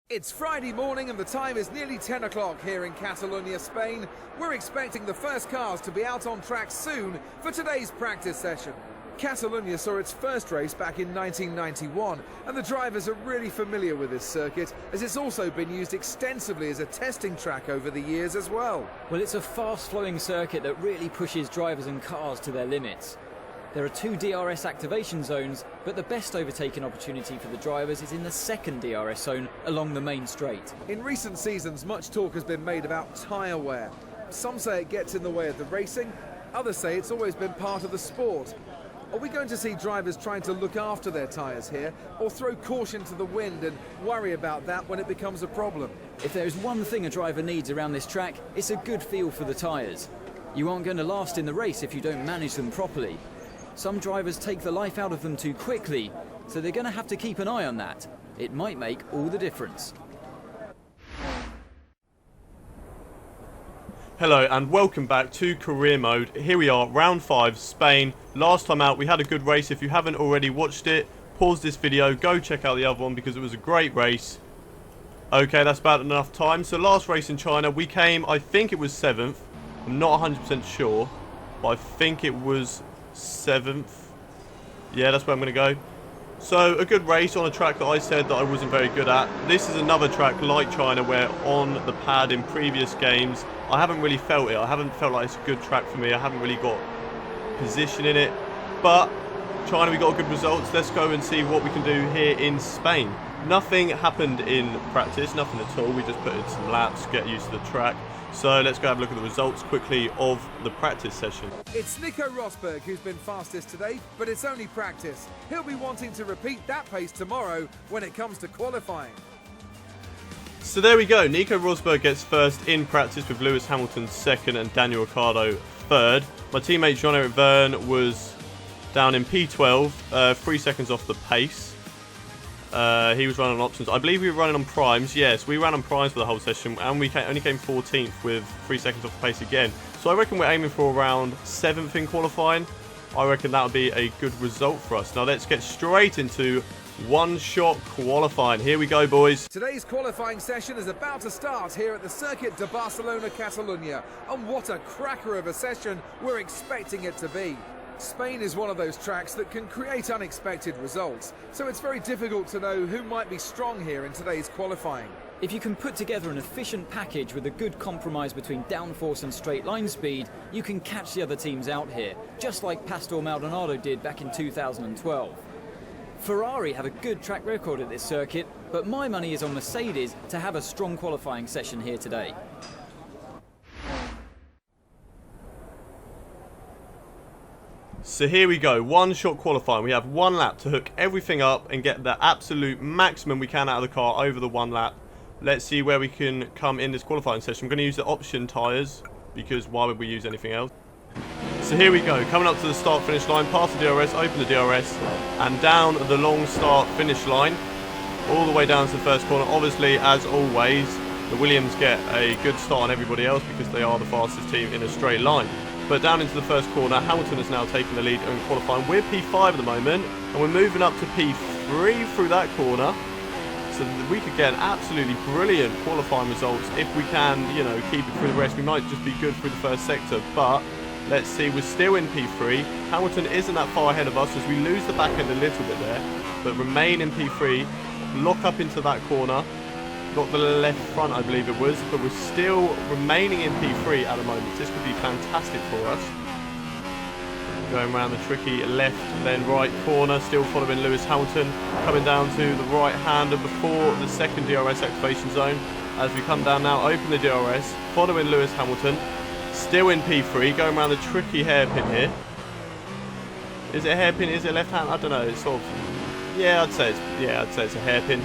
It's Friday morning and the time is nearly 10 o'clock here in Catalonia, Spain. We're expecting the first cars to be out on track soon for today's practice session. Catalunya saw its first race back in 1991 and the drivers are really familiar with this circuit as it's also been used extensively as a testing track over the years as well. Well, it's a fast-flowing circuit that really pushes drivers and cars to their limits. There are 2 DRS activation zones, but the best overtaking opportunity for the drivers is in the second DRS zone along the main straight. In recent seasons, much talk has been made about tyre wear. Some say it gets in the way of the racing, others say it's always been part of the sport. Are we going to see drivers trying to look after their tyres here, or throw caution to the wind and worry about that when it becomes a problem? If there's one thing a driver needs around this track, it's a good feel for the tyres. You aren't going to last in the race if you don't manage them properly. Some drivers take the life out of them too quickly, so they're going to have to keep an eye on that. It might make all the difference. Hello and welcome back to career mode. Here we are, round 5, Spain. Last time out we had a good race. If you haven't already watched it, pause this video, go check out the other one because it was a great race. Okay, that's about enough time. So last race in China, we came, I think it was 7th. I'm not 100% sure, but I think it was 7th. Yeah, that's where I'm going to go. So a good race on a track that I said that I wasn't very good at. This is another track like China where on the pad in previous games I haven't really felt it. I haven't felt like it's a good track for me. I haven't really got position in it. But China, we got good results. Let's go and see what we can do here in Spain. Nothing happened in practice, nothing at all. We just put in some laps, get used to the track. So let's go have a look at the results quickly of the practice session. It's Nico Rosberg who's been fastest today, but it's only practice. He'll be wanting to repeat that pace tomorrow when it comes to qualifying. So there we go, Nico Rosberg gets first in practice with Lewis Hamilton second and Daniil Ricciardo third. My teammate Jean-Eric Verne was down in P12, 3 seconds off the pace. He was running on options. I believe we were running on primes. Yes, we ran on primes for the whole session and we only came 14th with 3 seconds off the pace again. So I reckon we're aiming for around 7th in qualifying. I reckon that would be a good result for us. Now let's get straight into one-shot qualifying. Here we go, boys. Today's qualifying session is about to start here at the circuit de Barcelona-Catalunya. And what a cracker of a session we're expecting it to be. Spain is one of those tracks that can create unexpected results, so it's very difficult to know who might be strong here in today's qualifying. If you can put together an efficient package with a good compromise between downforce and straight line speed, you can catch the other teams out here, just like Pastor Maldonado did back in 2012. Ferrari have a good track record at this circuit, but my money is on Mercedes to have a strong qualifying session here today. So here we go, one-shot qualifying. We have 1 lap to hook everything up and get the absolute maximum we can out of the car over the 1 lap. Let's see where we can come in this qualifying session. I'm going to use the option tyres because why would we use anything else? So here we go, coming up to the start-finish line, past the DRS, open the DRS, and down the long start-finish line, all the way down to the first corner. Obviously, as always, the Williams get a good start on everybody else because they are the fastest team in a straight line. But down into the first corner, Hamilton has now taken the lead in qualifying. We're P5 at the moment, and we're moving up to P3 through that corner. So that we could get absolutely brilliant qualifying results if we can, you know, keep it through the rest. We might just be good through the first sector, but let's see, we're still in P3. Hamilton isn't that far ahead of us as we lose the back end a little bit there, but remain in P3, lock up into that corner. Got the left front, I believe it was, but we're still remaining in P3 at the moment. This could be fantastic for us. Going around the tricky left, then right corner, still following Lewis Hamilton. Coming down to the right hander before the second DRS activation zone. As we come down now, open the DRS, following Lewis Hamilton. Still in P3, going around the tricky hairpin here. Is it a hairpin? Is it left hand? I don't know. It's sort of, I'd say it's a hairpin.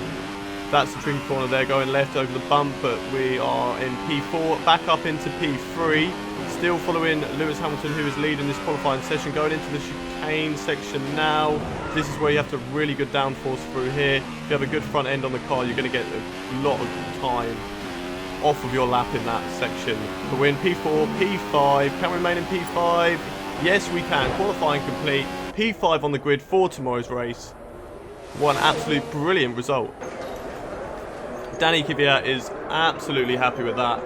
That's the tricky corner there, going left over the bump, but we are in P4, back up into P3, still following Lewis Hamilton, who is leading this qualifying session, going into the chicane section now. This is where you have to really good downforce through here. If you have a good front end on the car, you're going to get a lot of time off of your lap in that section. But we're in P4, P5, can we remain in P5? Yes, we can. Qualifying complete. P5 on the grid for tomorrow's race. What an absolute brilliant result. Daniil Kvyat is absolutely happy with that.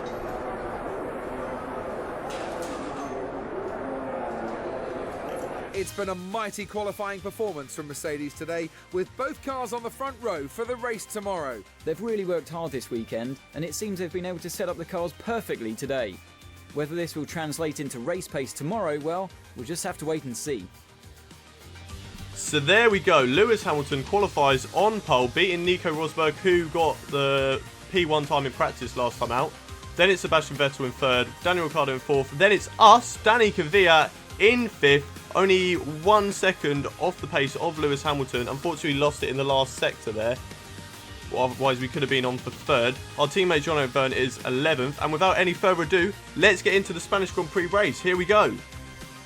It's been a mighty qualifying performance from Mercedes today, with both cars on the front row for the race tomorrow. They've really worked hard this weekend, and it seems they've been able to set up the cars perfectly today. Whether this will translate into race pace tomorrow, well, we'll just have to wait and see. So there we go. Lewis Hamilton qualifies on pole, beating Nico Rosberg, who got the P1 time in practice last time out. Then it's Sebastian Vettel in third, Daniel Ricciardo in fourth. Then it's us, Daniil Kvyat, in fifth. Only 1 second off the pace of Lewis Hamilton. Unfortunately, lost it in the last sector there. Well, otherwise, we could have been on for third. Our teammate John O'Byrne is 11th. And without any further ado, let's get into the Spanish Grand Prix race. Here we go.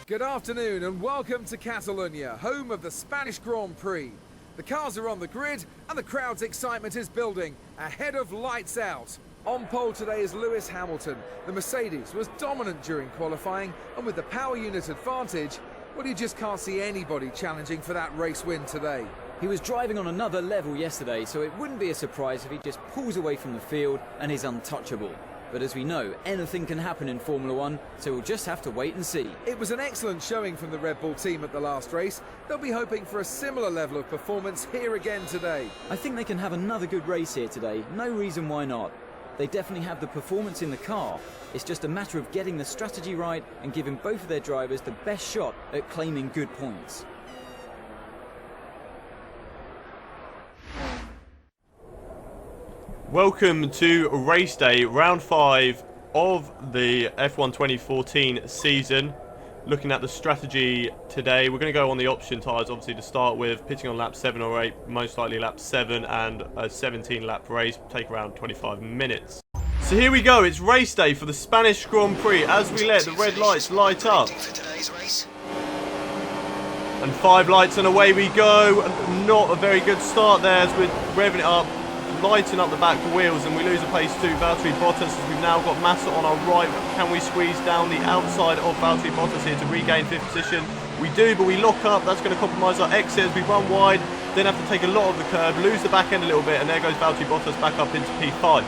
Good afternoon and welcome to Catalonia, home of the Spanish Grand Prix. The cars are on the grid and the crowd's excitement is building ahead of lights out. On pole today is Lewis Hamilton. The Mercedes was dominant during qualifying, and with the power unit advantage, well, you just can't see anybody challenging for that race win today. He was driving on another level yesterday, so it wouldn't be a surprise if he just pulls away from the field and is untouchable. But as we know, anything can happen in Formula 1, so we'll just have to wait and see. It was an excellent showing from the Red Bull team at the last race. They'll be hoping for a similar level of performance here again today. I think they can have another good race here today. No reason why not. They definitely have the performance in the car. It's just a matter of getting the strategy right and giving both of their drivers the best shot at claiming good points. Welcome to race day, round 5 of the F1 2014 season. Looking at the strategy today, we're going to go on the option tyres, obviously, to start with, pitting on lap 7 or 8, most likely lap 7, and a 17-lap race, take around 25 minutes. So here we go, it's race day for the Spanish Grand Prix as we let the red lights light up. And 5 lights and away we go. Not a very good start there as we're revving it up, lighting up the back wheels, and we lose a place to Valtteri Bottas as we've now got Massa on our right. Can we squeeze down the outside of Valtteri Bottas here to regain 5th position? We do, but we lock up. That's going to compromise our exit as we run wide, then have to take a lot of the curb, lose the back end a little bit, and there goes Valtteri Bottas back up into P5.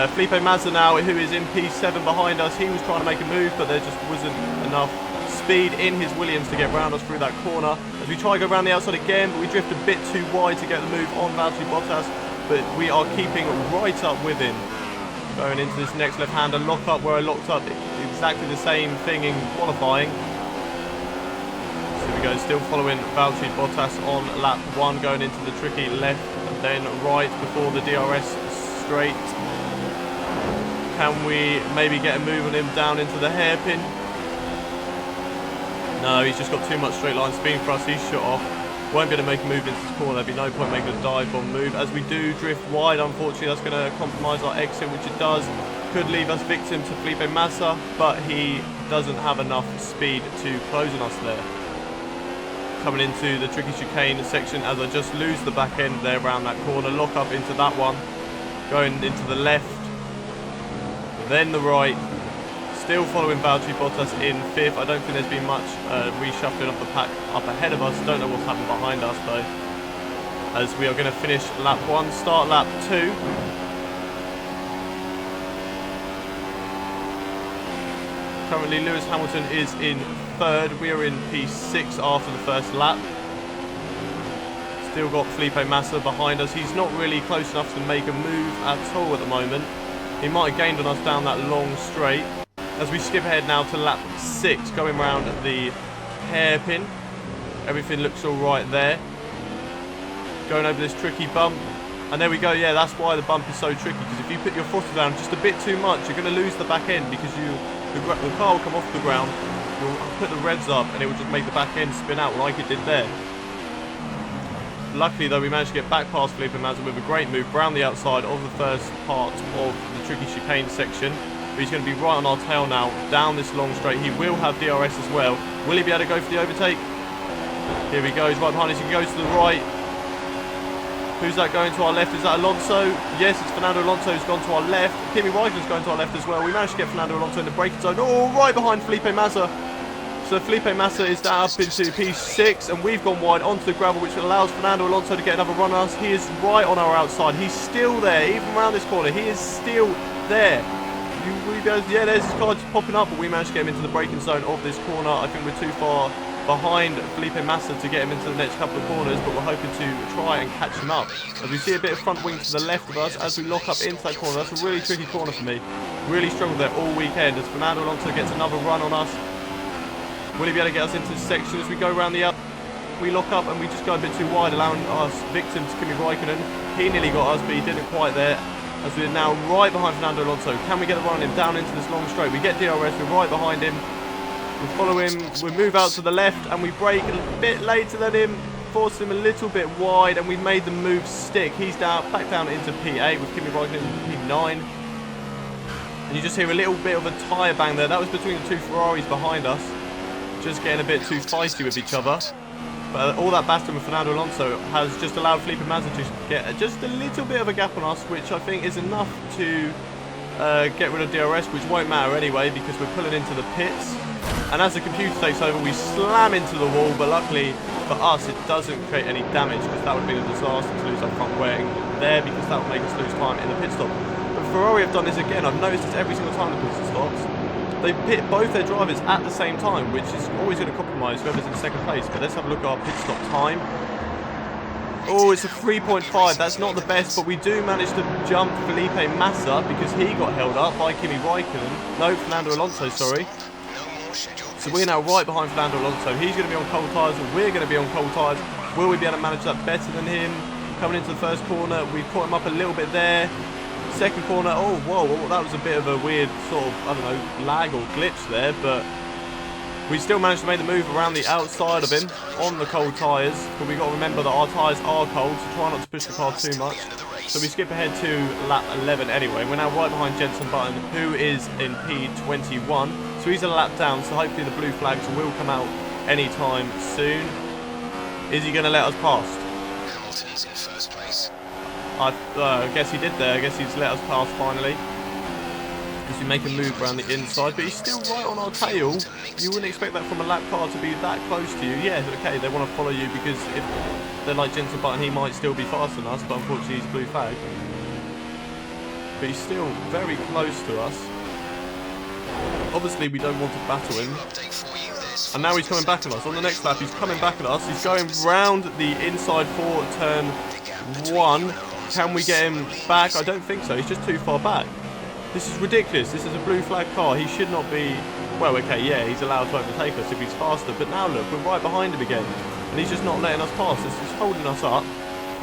Felipe Massa now, who is in P7 behind us, he was trying to make a move, but there just wasn't enough speed in his Williams to get round us through that corner. As we try to go around the outside again, but we drift a bit too wide to get the move on Valtteri Bottas, but we are keeping right up with him. Going into this next left-hander lock up where I locked up exactly the same thing in qualifying. So here we go, still following Valtteri Bottas on lap 1, going into the tricky left and then right before the DRS straight. Can we maybe get a move on him down into the hairpin? No, he's just got too much straight line speed for us. He's shut off. Won't be able to make a move into this corner. There'll be no point making a dive bomb move. As we do drift wide, unfortunately, that's going to compromise our exit, which it does. Could leave us victim to Felipe Massa, but he doesn't have enough speed to close on us there. Coming into the tricky chicane section as I just lose the back end there around that corner. Lock up into that one. Going into the left. Then the right. Still following Valtteri Bottas in 5th. I don't think there's been much reshuffling of the pack up ahead of us. Don't know what's happened behind us though. As we are going to finish lap 1, start lap 2. Currently Lewis Hamilton is in 3rd. We are in P6 after the first lap. Still got Felipe Massa behind us. He's not really close enough to make a move at all at the moment. He might have gained on us down that long straight. As we skip ahead now to lap 6, going around the hairpin. Everything looks all right there. Going over this tricky bump. And there we go, yeah, that's why the bump is so tricky, because if you put your throttle down just a bit too much, you're going to lose the back end, because the car will come off the ground, you'll put the revs up, and it will just make the back end spin out like it did there. Luckily though, we managed to get back past Felipe Massa with a great move around the outside of the first part of the tricky chicane section. But he's going to be right on our tail now, down this long straight. He will have DRS as well. Will he be able to go for the overtake? Here he goes, right behind us. He goes to the right. Who's that going to our left? Is that Alonso? Yes, it's Fernando Alonso who's gone to our left. Kimi Räikkönen's going to our left as well. We managed to get Fernando Alonso in the braking zone. Oh, right behind Felipe Massa. So Felipe Massa is down up into P6, and we've gone wide onto the gravel, which allows Fernando Alonso to get another run on us. He is right on our outside. He's still there, even around this corner. He is still there. Yeah, there's his car just popping up, but we managed to get him into the braking zone of this corner. I think we're too far behind Felipe Massa to get him into the next couple of corners, but we're hoping to try and catch him up. As we see a bit of front wing to the left of us as we lock up into that corner. That's a really tricky corner for me. Really struggled there all weekend as Fernando Alonso gets another run on us. Will he be able to get us into this section as we go around the up? We lock up and we just go a bit too wide, allowing us victim to Kimi Raikkonen. He nearly got us, but he didn't quite there. As we're now right behind Fernando Alonso. Can we get a run on him down into this long straight? We get DRS, we're right behind him. We follow him, we move out to the left and we brake a bit later than him. Force him a little bit wide and we've made the move stick. He's down, back down into P8 with Kimi Raikkonen in P9. And you just hear a little bit of a tyre bang there. That was between the two Ferraris behind us. Just getting a bit too feisty with each other. But all that battling with Fernando Alonso has just allowed Felipe Massa to get just a little bit of a gap on us, which I think is enough to get rid of DRS, which won't matter anyway because we're pulling into the pits. And as the computer takes over, we slam into the wall, but luckily for us it doesn't create any damage, because that would have been a disaster to lose our front wing there, because that would make us lose time in the pit stop. But Ferrari have done this again. I've noticed this every single time the pit stops. They pit both their drivers at the same time, which is always going to compromise whoever's in second place. But let's have a look at our pit stop time. Oh, it's a 3.5. That's not the best, but we do manage to jump Felipe Massa because he got held up by Kimi Raikkonen. No, Fernando Alonso, sorry. So we're now right behind Fernando Alonso. He's going to be on cold tyres, and we're going to be on cold tyres. Will we be able to manage that better than him? Coming into the first corner, we caught him up a little bit there. Second corner, oh, whoa, that was a bit of a weird sort of, I don't know, lag or glitch there, but we still managed to make the move around the outside of him on the cold tyres. But we've got to remember that our tyres are cold, so try not to push the car too much. So we skip ahead to lap 11 anyway. We're now right behind Jenson Button, who is in P21. So he's a lap down, so hopefully the blue flags will come out anytime soon. Is he going to let us past? Hamilton's in first place. I guess he did there. I guess he's let us pass finally. As we make a move around the inside, but he's still right on our tail. You wouldn't expect that from a lap car to be that close to you. Yeah, okay, they want to follow you because if they're like Jenson Button, he might still be faster than us, but unfortunately he's blue flag. But he's still very close to us. Obviously we don't want to battle him. And now he's coming back at us. On the next lap he's coming back at us. He's going round the inside for turn 1. Can we get him back? I don't think so. He's just too far back. This is ridiculous. This is a blue flag car. He should not be... Well, okay, yeah, he's allowed to overtake us if he's faster. But now look, we're right behind him again. And he's just not letting us pass. This is holding us up.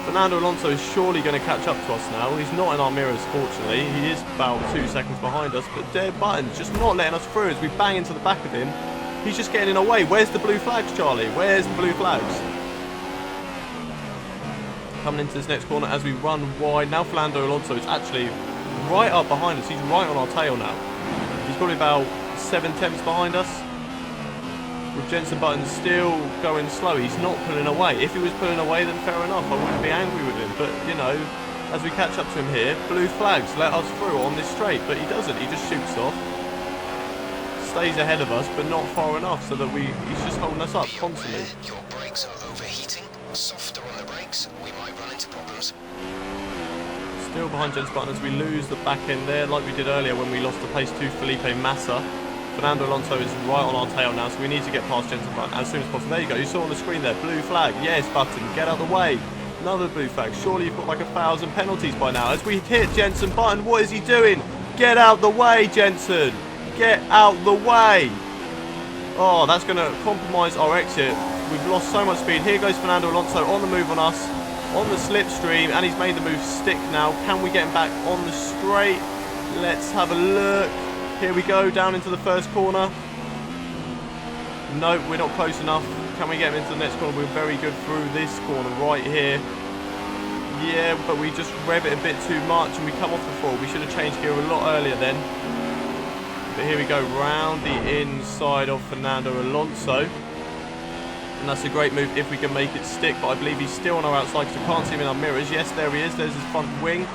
Fernando Alonso is surely going to catch up to us now. He's not in our mirrors, fortunately. He is about 2 seconds behind us. But dead Button's just not letting us through as we bang into the back of him. He's just getting in our way. Where's the blue flags, Charlie? Where's the blue flags? Coming into this next corner as we run wide. Now Fernando Alonso is actually right up behind us. He's right on our tail now. He's probably about 7/10 behind us. With Jenson Button still going slow. He's not pulling away. If he was pulling away, then fair enough. I wouldn't be angry with him. But, you know, as we catch up to him here, blue flags let us through on this straight. But he doesn't. He just shoots off. Stays ahead of us, but not far enough so that he's just holding us up constantly. Your brakes are overheating. Softer on the brakes. We might run into problems. Still behind Jenson Button as we lose the back end there, like we did earlier when we lost the pace to Felipe Massa. Fernando Alonso is right on our tail now, so we need to get past Jenson Button as soon as possible. There you go, you saw on the screen there, blue flag. Yes, Button, get out of the way. Another blue flag. Surely you've got like 1,000 penalties by now. As we hit Jenson Button, what is he doing? Get out the way, Jenson. Get out the way. Oh, that's going to compromise our exit. We've lost so much speed. Here goes Fernando Alonso on the move on us, on the slipstream, and he's made the move stick now. Can we get him back on the straight? Let's have a look. Here we go, down into the first corner. Nope, we're not close enough. Can we get him into the next corner? We're very good through this corner right here. Yeah, but we just rev it a bit too much and we come off the floor. We should have changed gear a lot earlier then. But here we go, round the inside of Fernando Alonso. And that's a great move if we can make it stick. But I believe he's still on our outside because we can't see him in our mirrors. Yes, there he is. There's his front wing.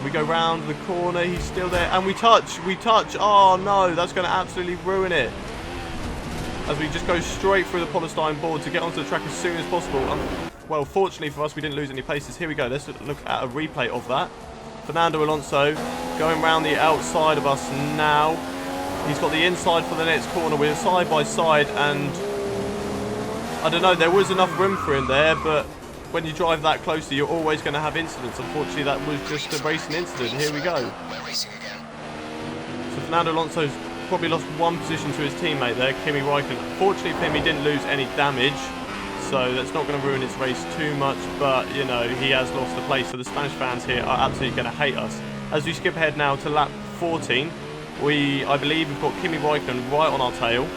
We go round the corner. He's still there. And we touch. We touch. Oh, no. That's going to absolutely ruin it. as we just go straight through the polystyrene board to get onto the track as soon as possible. Well, fortunately for us, we didn't lose any places. Here we go. Let's look at a replay of that. Fernando Alonso going round the outside of us now. He's got the inside for the next corner. We're side by side, and I don't know, there was enough room for him there, but when you drive that closely, you're always going to have incidents. Unfortunately, that was just a racing incident. Here we go. So Fernando Alonso's probably lost one position to his teammate there, Kimi Räikkönen. Fortunately for him, he didn't lose any damage, so that's not going to ruin his race too much, but, you know, he has lost the place, so the Spanish fans here are absolutely going to hate us. As we skip ahead now to lap 14, I believe we've got Kimi Räikkönen right on our tail.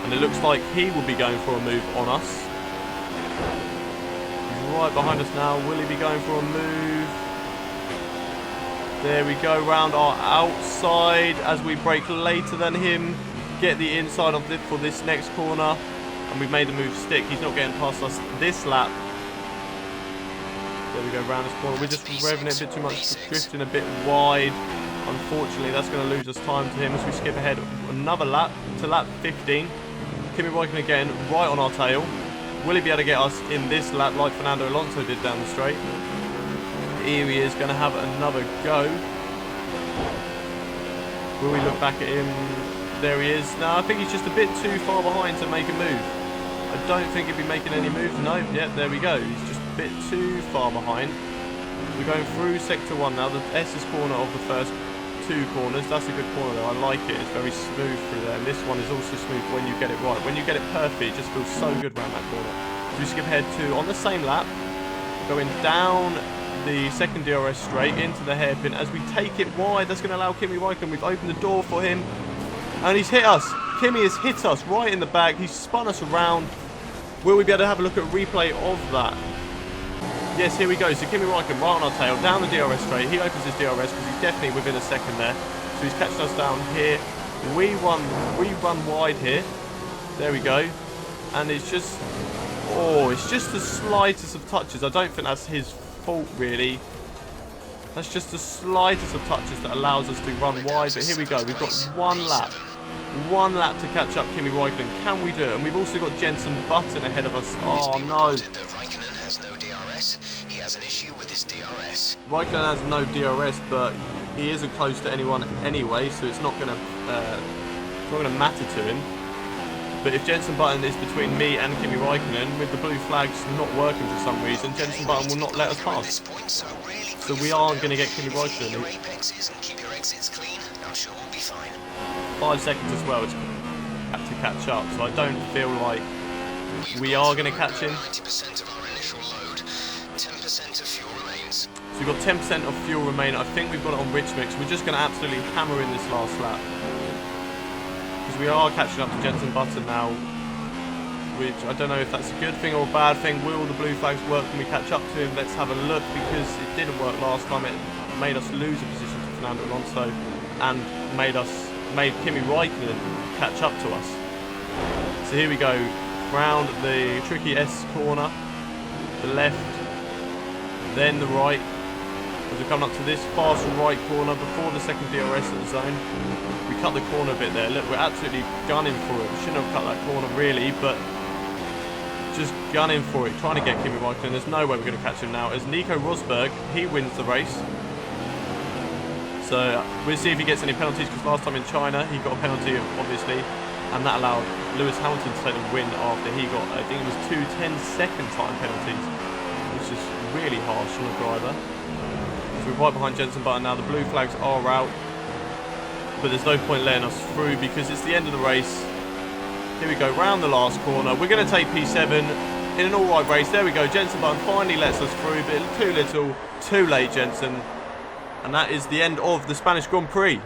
And it looks like he will be going for a move on us. He's right behind us now. Will he be going for a move? There we go, round our outside as we brake later than him. Get the inside of it for this next corner. And we've made the move stick. He's not getting past us this lap. There we go, round this corner. We're just revving it a bit too much, drifting a bit wide. Unfortunately, that's going to lose us time to him as we skip ahead another lap to lap 15. Kimi Räikkönen again, right on our tail. Will he be able to get us in this lap like Fernando Alonso did down the straight? Here he is, going to have another go. Will we look back at him? There he is. No, I think he's just a bit too far behind to make a move. I don't think he'll be making any moves. No, yeah, there we go. He's just a bit too far behind. We're going through sector 1 now, the S's corner of the first 2 corners. That's a good corner though, I like it. It's very smooth through there. And this one is also smooth when you get it right. When you get it perfect, it just feels so good around that corner. So we skip ahead to, on the same lap, going down the second DRS straight into the hairpin as we take it wide. That's going to allow Kimi Räikkönen. We've opened the door for him. And he's hit us. Kimi has hit us right in the back. He's spun us around. Will we be able to have a look at a replay of that? Yes, here we go. So Kimi Räikkönen right on our tail, down the DRS straight. He opens his DRS because he's definitely within a second there. So he's catching us down here. We run wide here. There we go. And it's just, oh, it's just the slightest of touches. I don't think that's his fault really. That's just the slightest of touches that allows us to run wide. But here we go. We've got one lap to catch up Kimi Räikkönen. Can we do it? And we've also got Jenson Button ahead of us. Oh no. He has an issue with his DRS. Räikkönen has no DRS, but he isn't close to anyone anyway, so it's not going to matter to him. But if Jenson Button is between me and Kimi Räikkönen, with the blue flags not working for some reason, Jenson Button will not let us pass. So we aren't going to get Kimi Räikkönen. 5 seconds as well to catch up, so I don't feel like we are going to catch him. So we've got 10% of fuel remaining. I think we've got it on rich mix. We're just going to absolutely hammer in this last lap. Because we are catching up to Jenson Button now. Which I don't know if that's a good thing or a bad thing. Will the blue flags work when we catch up to him? Let's have a look, because it didn't work last time. It made us lose a position to Fernando Alonso and made Kimi Räikkönen catch up to us. So here we go. Round the tricky S corner. The left. Then the right. As we come up to this fast right corner before the second DRS in the zone. We cut the corner a bit there. Look, we're absolutely gunning for it. We shouldn't have cut that corner really, but just gunning for it, trying to get Kimi Räikkönen. There's no way we're going to catch him now. As Nico Rosberg, he wins the race. So we'll see if he gets any penalties, because last time in China he got a penalty, obviously, and that allowed Lewis Hamilton to take the win after he got, I think it was 2 10-second time penalties, which is really harsh on the driver. So we're right behind Jenson Button now. The blue flags are out, but there's no point letting us through because it's the end of the race. Here we go, round the last corner. We're going to take P7 in an alright race. There we go, Jenson Button finally lets us through, but too little, too late, Jenson. And that is the end of the Spanish Grand Prix.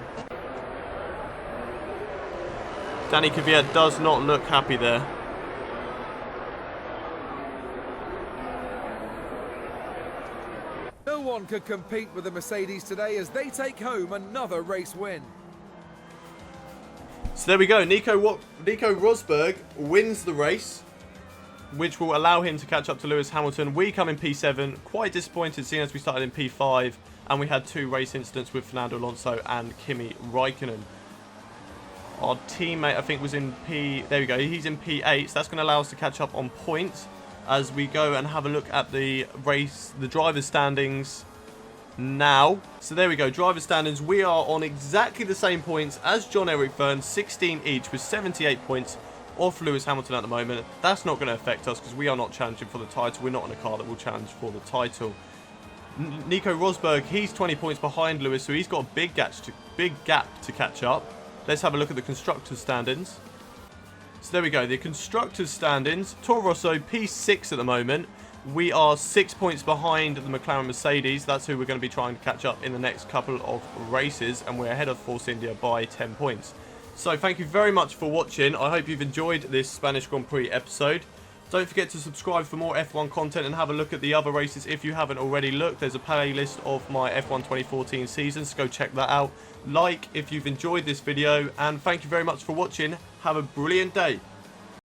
Danny Kvyat does not look happy there. No one could compete with the Mercedes today as they take home another race win. So there we go. Nico Rosberg wins the race, which will allow him to catch up to Lewis Hamilton. We come in P7. Quite disappointed seeing as we started in P5 and we had 2 race incidents with Fernando Alonso and Kimi Räikkönen. Our teammate, I think, was in P... There we go. He's in P8. So that's going to allow us to catch up on points as we go and have a look at the race, the driver's standings now. So there we go. Driver's standings. We are on exactly the same points as John-Eric Vergne, 16 each with 78 points off Lewis Hamilton at the moment. That's not going to affect us because we are not challenging for the title. We're not in a car that will challenge for the title. Nico Rosberg, he's 20 points behind Lewis, so he's got a big gap to catch up. Let's have a look at the constructors' standings. So there we go, the constructors' standings. Toro Rosso, P6 at the moment. We are 6 points behind the McLaren Mercedes. That's who we're going to be trying to catch up in the next couple of races, and we're ahead of Force India by 10 points. So thank you very much for watching. I hope you've enjoyed this Spanish Grand Prix episode. Don't forget to subscribe for more F1 content and have a look at the other races if you haven't already looked. There's a playlist of my F1 2014 season, so go check that out. Like if you've enjoyed this video, and thank you very much for watching. Have a brilliant day.